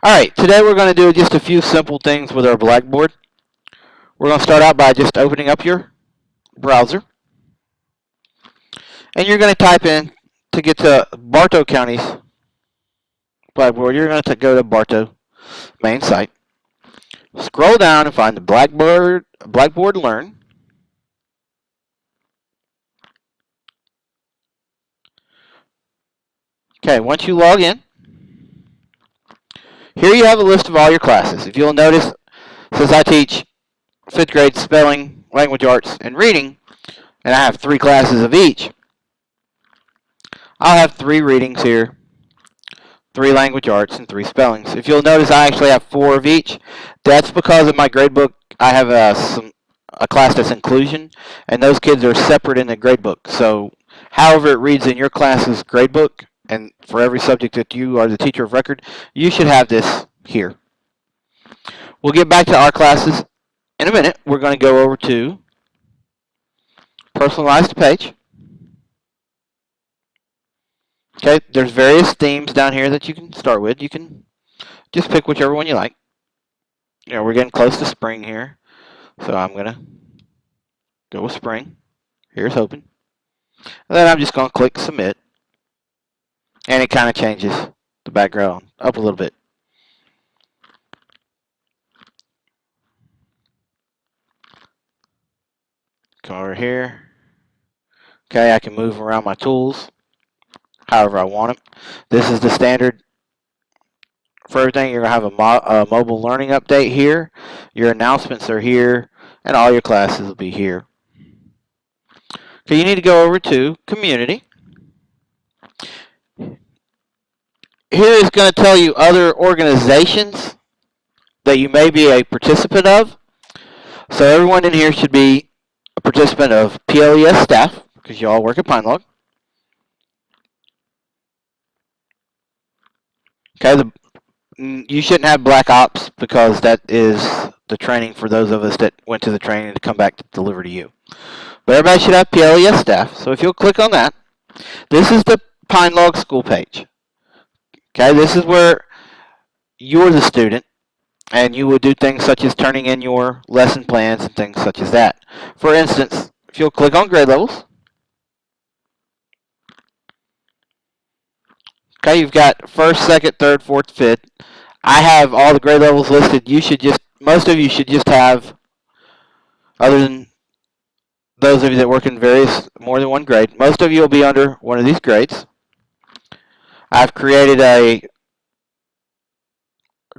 Alright, today we're going to do just a few simple things with our Blackboard. We're going to start out by just opening up your browser. And you're going to type in, to get to Bartow County's Blackboard, you're going to go to Bartow main site. Scroll down and find the Blackboard Learn. Okay, once you log in, here you have a list of all your classes. If you'll notice, since I teach 5th grade spelling, language arts, and reading, and I have 3 classes of each, I'll have 3 readings here, 3 language arts, and 3 spellings. If you'll notice, I actually have 4 of each. That's because of my gradebook. I have a class that's inclusion, and those kids are separate in the gradebook. So however it reads in your class's gradebook, and for every subject that you are the teacher of record, you should have this here. We'll get back to our classes in a minute. We're going to go over to personalize the page. Okay, there's various themes down here that you can start with. You can just pick whichever one you like. You know, we're getting close to spring here, so I'm going to go with spring. Here's hoping. And then I'm just going to click submit. And it kind of changes the background up a little bit. Come over here. Okay, I can move around my tools however I want them. This is the standard for everything. You're going to have a mobile learning update here. Your announcements are here, and all your classes will be here. Okay, you need to go over to community. Here is going to tell you other organizations that you may be a participant of. So everyone in here should be a participant of PLES staff, because you all work at PineLog. Okay, you shouldn't have Black Ops, because that is the training for those of us that went to the training to come back to deliver to you. But everybody should have PLES staff. So if you'll click on that, this is the PineLog school page. Okay, this is where you're the student, and you will do things such as turning in your lesson plans and things such as that. For instance, if you'll click on grade levels, okay, you've got 1st, 2nd, 3rd, 4th, 5th. I have all the grade levels listed. Most of you should just have, other than those of you that work in more than one grade, most of you will be under one of these grades. I've created a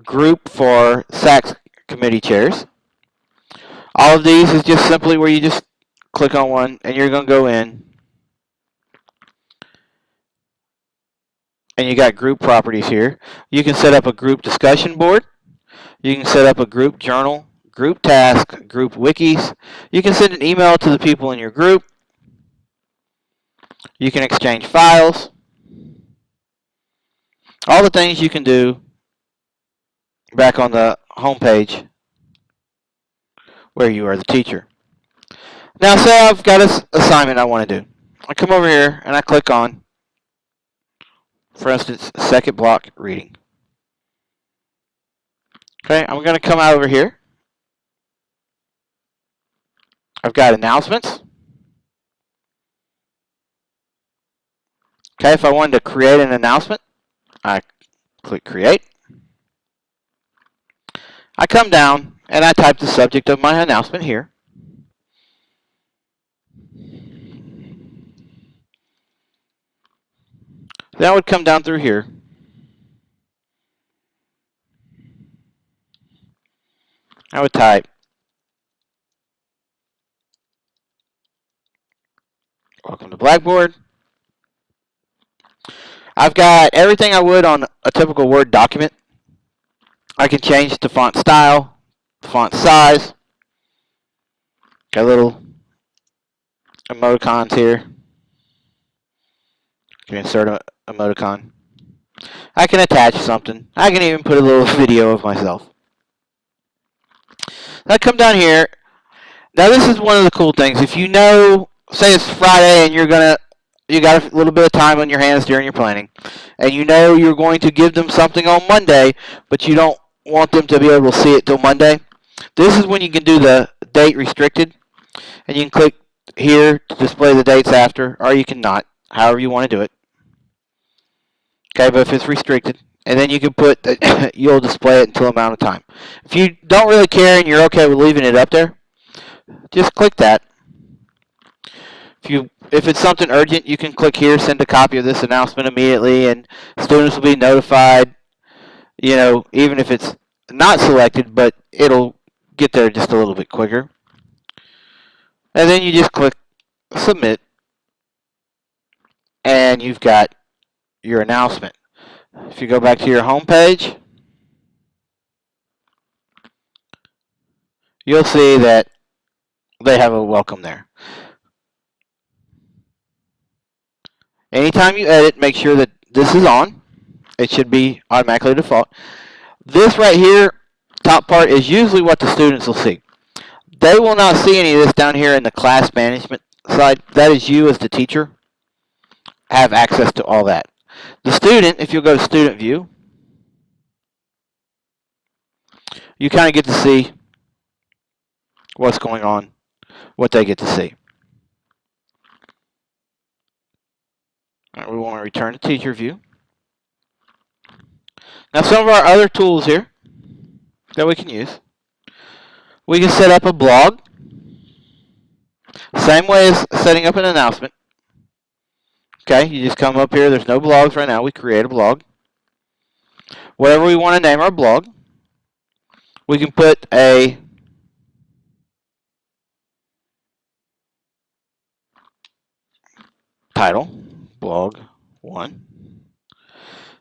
group for SACS committee chairs. All of these is just simply where you just click on one, and you're going to go in, and you got group properties here. You can set up a group discussion board. You can set up a group journal, group task, group wikis. You can send an email to the people in your group. You can exchange files. All the things you can do back on the home page where you are the teacher. Now say I've got an assignment I want to do. I come over here and I click on, for instance, 2nd block reading. Okay, I'm going to come out over here. I've got announcements. Okay, if I wanted to create an announcement, I click create. I come down and I type the subject of my announcement here. Then I would come down through here. I would type welcome to Blackboard. I've got everything I would on a typical Word document. I can change the font style, font size. Got little emoticons here. You can insert an emoticon. I can attach something. I can even put a little video of myself. Now I come down here. Now this is one of the cool things. If you know, say it's Friday and you're you got a little bit of time on your hands during your planning, and you know you're going to give them something on Monday, but you don't want them to be able to see it till Monday, this is when you can do the date restricted, and you can click here to display the dates after, or you can not, however you want to do it. Okay, but if it's restricted, and then you can put that you'll display it until amount of time. If you don't really care and you're okay with leaving it up there, just click that. If it's something urgent, you can click here, send a copy of this announcement immediately, and students will be notified. Even if it's not selected, but it'll get there just a little bit quicker. And then you just click submit, and you've got your announcement. If you go back to your home page, you'll see that they have a welcome there. Anytime you edit, make sure that this is on. It should be automatically default. This right here, top part, is usually what the students will see. They will not see any of this down here in the class management side. That is you as the teacher have access to all that. The student, if you'll go to student view, you kind of get to see what's going on, what they get to see. All right, we want to return to teacher view. Now some of our other tools here that we can use. We can set up a blog. Same way as setting up an announcement. Okay, you just come up here. There's no blogs right now. We create a blog. Whatever we want to name our blog. We can put a title, blog 1.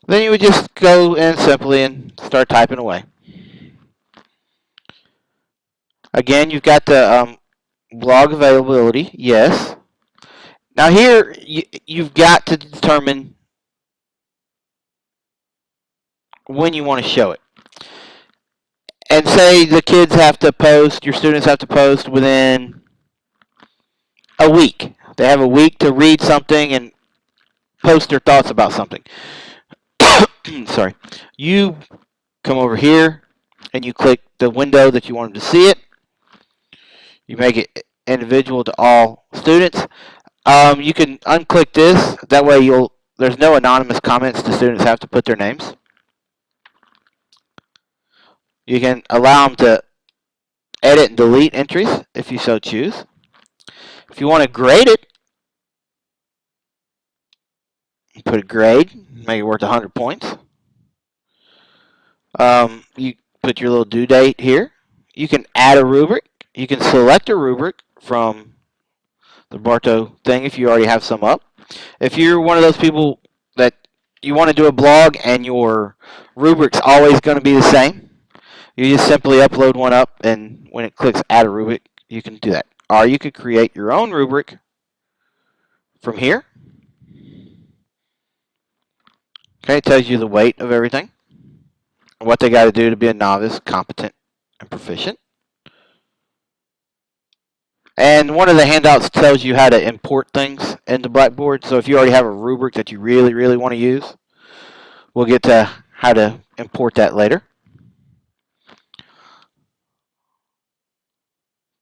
Then you would just go in simply and start typing away. Again, you've got the blog availability, yes. Now here, you've got to determine when you want to show it. And say the kids have to post, your students have to post within a week. They have a week to read something and post their thoughts about something. Sorry. You come over here and you click the window that you want them to see it. You make it individual to all students. You can unclick this. That way there's no anonymous comments. The students have to put their names. You can allow them to edit and delete entries if you so choose. If you want to grade it, put a grade, make it worth 100 points. You put your little due date here. You can add a rubric. You can select a rubric from the Barto thing if you already have some up. If you're one of those people that you want to do a blog and your rubric's always going to be the same, you just simply upload one up, and when it clicks add a rubric, you can do that. Or you could create your own rubric from here. Okay, it tells you the weight of everything, what they got to do to be a novice, competent, and proficient. And one of the handouts tells you how to import things into Blackboard. So if you already have a rubric that you really, really want to use, we'll get to how to import that later.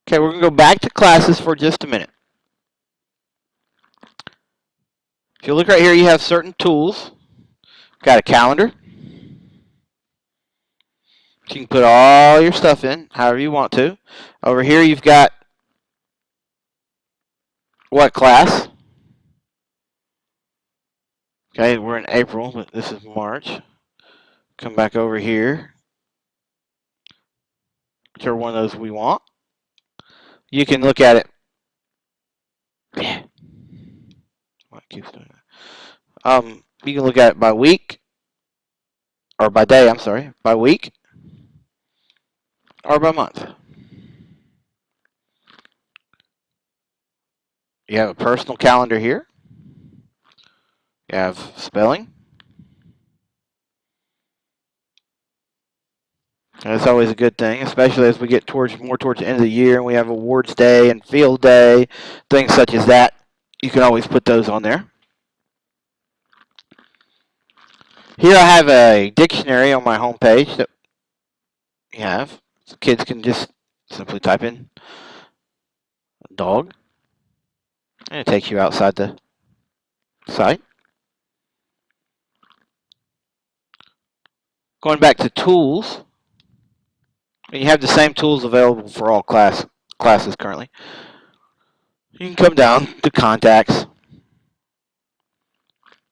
Okay, we're going to go back to classes for just a minute. If you look right here, you have certain tools. Got a calendar. You can put all your stuff in, however you want to. Over here, you've got what class. Okay, we're in April, but this is March. Come back over here. Whichever one of those we want. You can look at it. Yeah. What keeps doing that? You can look at it by week, or by day, I'm sorry, by week, or by month. You have a personal calendar here. You have spelling. And it's always a good thing, especially as we get more towards the end of the year and we have awards day and field day, things such as that. You can always put those on there. Here I have a dictionary on my home page that you have. So kids can just simply type in dog, and it takes you outside the site. Going back to tools, and you have the same tools available for all classes currently. You can come down to contacts.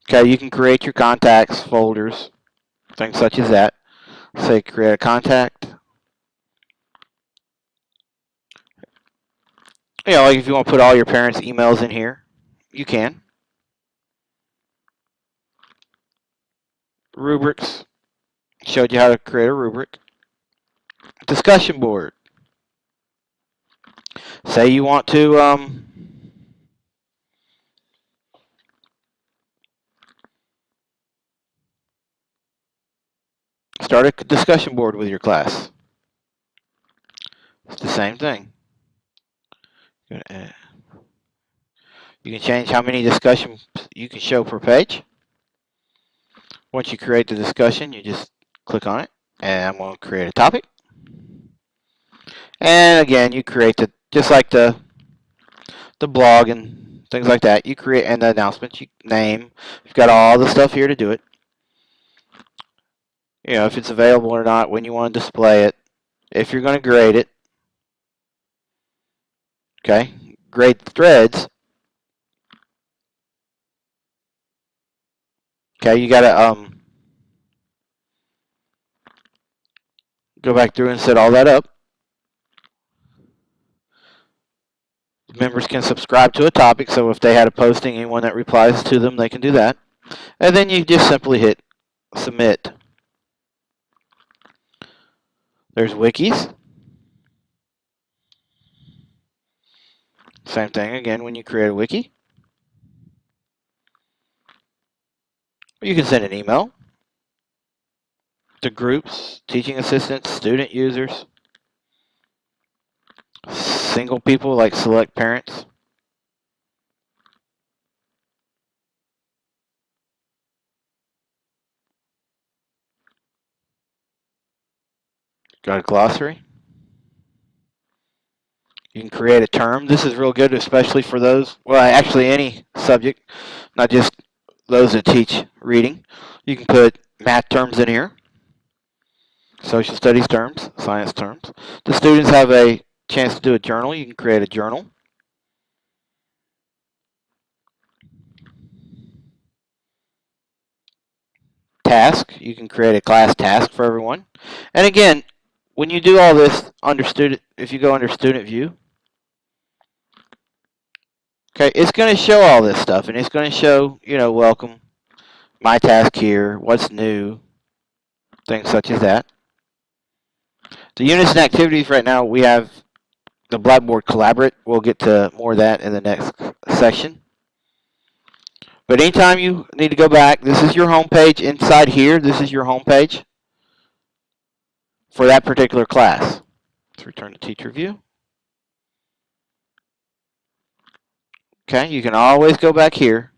Okay, you can create your contacts folders, things such as that. Say create a contact. Like if you want to put all your parents' emails in here, you can. Rubrics. Showed you how to create a rubric. Discussion board. Say you want to start a discussion board with your class. It's the same thing. You can change how many discussions you can show per page. Once you create the discussion, you just click on it, and I'm going to create a topic. And again, you create just like the blog and things like that. You create and the announcements. You name. You've got all the stuff here to do it. If it's available or not, when you want to display it, if you're going to grade it. Okay, grade threads. Okay, you got to go back through and set all that up. Members can subscribe to a topic, so if they had a posting, anyone that replies to them, they can do that. And then you just simply hit submit. There's wikis. Same thing again when you create a wiki. You can send an email to groups, teaching assistants, student users, single people like select parents. Got a glossary. You can create a term. This is real good, especially for those, well, actually any subject, not just those that teach reading. You can put math terms in here, social studies terms, science terms. The students have a chance to do a journal. You can create a journal. Task. You can create a class task for everyone. And again, when you do all this under student, if you go under student view, okay, it's going to show all this stuff, and it's going to show, welcome, my task here, what's new, things such as that. The units and activities right now, we have the Blackboard Collaborate. We'll get to more of that in the next section. But anytime you need to go back, this is your home page. Inside here, this is your home page for that particular class. Let's return to teacher view. Okay, you can always go back here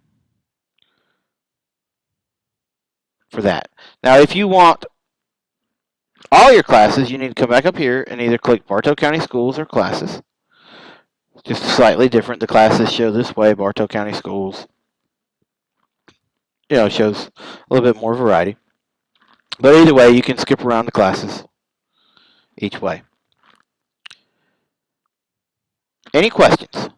for that. Now, if you want all your classes, you need to come back up here and either click Bartow County Schools or Classes. Just slightly different. The classes show this way, Bartow County Schools. It shows a little bit more variety. But either way, you can skip around the classes each way. Any questions?